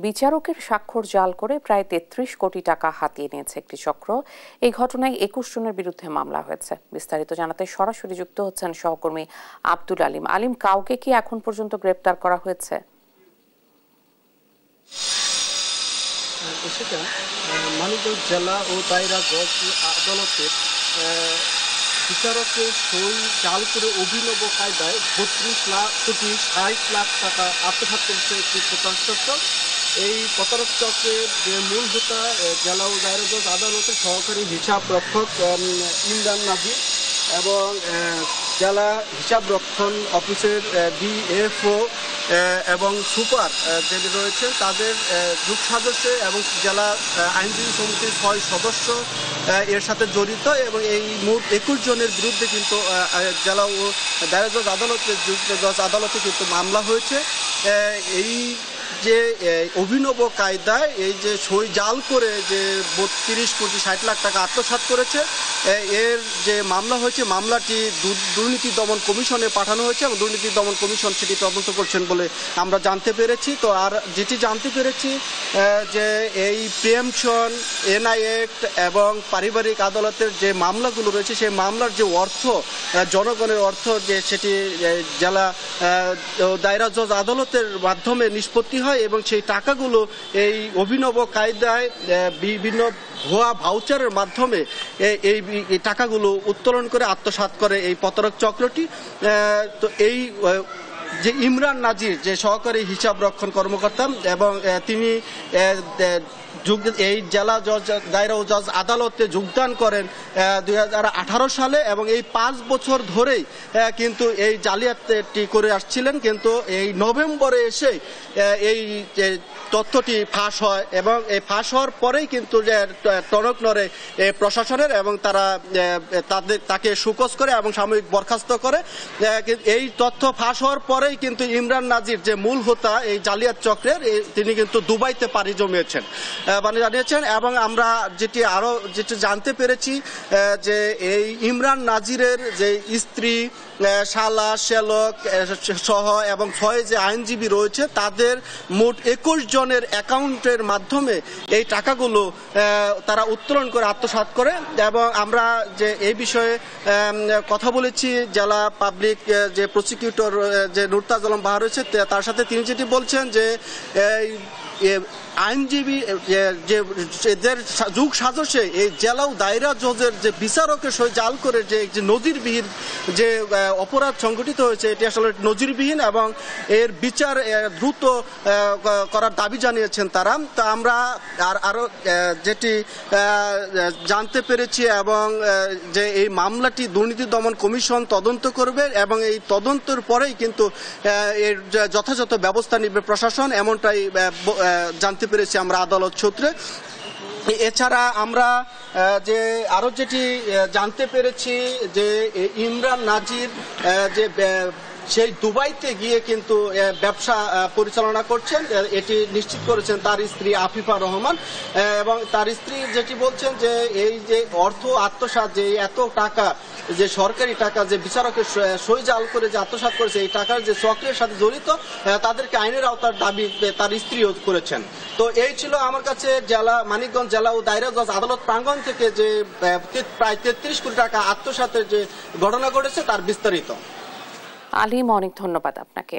বিচারকের স্বাক্ষর জাল করে প্রায় ৩৩ কোটি টাকা হাতিয়ে নিয়েছে একটি চক্র। এই ঘটনায় ২১ জনের বিরুদ্ধে মামলা হয়েছে। বিস্তারিত জানাতে সরাসরি যুক্ত হচ্ছেন সহকর্মী আব্দুল আলিম। আলিম, কাউকে কি এখন পর্যন্ত গ্রেপ্তার করা হয়েছে? মানিকগঞ্জ জেলা ও দায়রা জজ আদালতের বিচারকের সই জাল করে অভিনব কায়দায় ৩২,৬০,০০,০০০ টাকা আত্মসাৎ করেছে একটি প্রতারক চক্র। এই প্রতারক চক্রের যে মূল হোতা জেলা ও দায়রা জজ আদালতের সহকারী হিসাব রক্ষক ইমরান নাজির এবং জেলা হিসাব রক্ষণ অফিসের ডিএফও এবং সুপার যিনি রয়েছেন তাদের যুগ সদস্য এবং জেলা আইনজীবী সমিতির ৬ সদস্য এর সাথে জড়িত এবং এই মোট ২১ জনের বিরুদ্ধে কিন্তু জেলা ও দায়রা জজ আদালতের জজ আদালতে কিন্তু মামলা হয়েছে। এই যে অভিনব কায়দায় এই যে সই জাল করে যে ৩২,৬০,০০,০০০ টাকা আত্মসাৎ করেছে, এর যে মামলা হয়েছে মামলাটি দুর্নীতি দমন কমিশনে পাঠানো হয়েছে এবং দুর্নীতি দমন কমিশন সেটি তদন্ত করছেন বলে আমরা জানতে পেরেছি। তো আর যেটি জানতে পেরেছি যে এই প্রিএমশন, এনআই অ্যাক্ট এবং পারিবারিক আদালতের যে মামলাগুলো রয়েছে সেই মামলার যে অর্থ, জনগণের অর্থ, যে সেটি জেলা দায়রা জজ আদালতের মাধ্যমে নিষ্পত্তি হয় এবং সেই টাকাগুলো এই অভিনব কায়দায় বিভিন্ন ভুয়া ভাউচারের মাধ্যমে এই টাকাগুলো উত্তোলন করে আত্মসাৎ করে এই প্রতারক চক্রটি। তো এই যে ইমরান নাজির যে সহকারী হিসাব রক্ষণ কর্মকর্তা এবং তিনি এই জেলা জজ দায়রা ও জজ আদালতে যোগদান করেন ২০১৮ সালে এবং এই ৫ বছর ধরেই কিন্তু এই জালিয়াতি করে আসছিলেন। কিন্তু এই নভেম্বরে এসে এই তথ্যটি ফাঁস হয় এবং এই ফাঁস হওয়ার পরেই কিন্তু টনক নড়ে প্রশাসনের এবং তারা তাকে সুকোজ করে এবং সাময়িক বরখাস্ত করে। এই তথ্য ফাঁস হওয়ার পরেই কিন্তু ইমরান নাজির যে মূল হোতা এই জালিয়াত চক্রের, তিনি কিন্তু দুবাইতে পাড়ি জমিয়েছেন জানিয়েছেন। এবং আমরা যেটি জানতে পেরেছি যে এই ইমরান নাজিরের যে স্ত্রী, শালা, শ্যালক সহ এবং ৬ যে আইনজীবী রয়েছে তাদের মোট ২১ জনের অ্যাকাউন্টের মাধ্যমে এই টাকাগুলো তারা উত্তোলন করে আত্মসাৎ করে। এবং আমরা যে এই বিষয়ে কথা বলেছি জেলা পাবলিক যে প্রসিকিউটর যে নুরতাজ আলম বাহার রয়েছে তার সাথে, তিনি যেটি বলছেন যে আইনজীবী যে এদের যুগ সাজসে এই জেলা ও দায়রা জজের যে বিচারকের সই জাল করে যে নজিরবিহীন যে অপরাধ সংঘটিত হয়েছে এটি আসলে নজিরবিহীন এবং এর বিচার দ্রুত করার দাবি জানিয়েছেন তারা। তো আমরা আরও যেটি জানতে পেরেছি এবং যে এই মামলাটি দুর্নীতি দমন কমিশন তদন্ত করবে এবং এই তদন্তের পরেই কিন্তু এর যথাযথ ব্যবস্থা নেবে প্রশাসন, এমনটাই জানতে পেরেছি আমরা আদালত সূত্রে। এছাড়া আমরা যে আরও যেটি জানতে পেরেছি যে ইমরান নাজির যে সেই দুবাইতে গিয়ে কিন্তু ব্যবসা পরিচালনা করছেন, এটি নিশ্চিত করেছেন তার স্ত্রী আফিফা রহমান। এবং তার স্ত্রী যেটি বলছেন যে এই যে অর্থ আত্মসাৎ, যে এত টাকা যে সরকারি টাকা যে বিচারকের সই জাল করে যে আত্মসাৎ করেছে, এই টাকার যে চক্রের সাথে জড়িত তাদেরকে আইনের আওতার দাবি তার স্ত্রীও করেছেন। তো এই ছিল আমার কাছে মানিকগঞ্জ জেলা ও দায়রা জজ আদালত প্রাঙ্গণ থেকে যে প্রায় ৩৩ কোটি টাকা আত্মসাতের যে ঘটনা ঘটেছে তার বিস্তারিত। আলিম, অনেক ধন্যবাদ আপনাকে।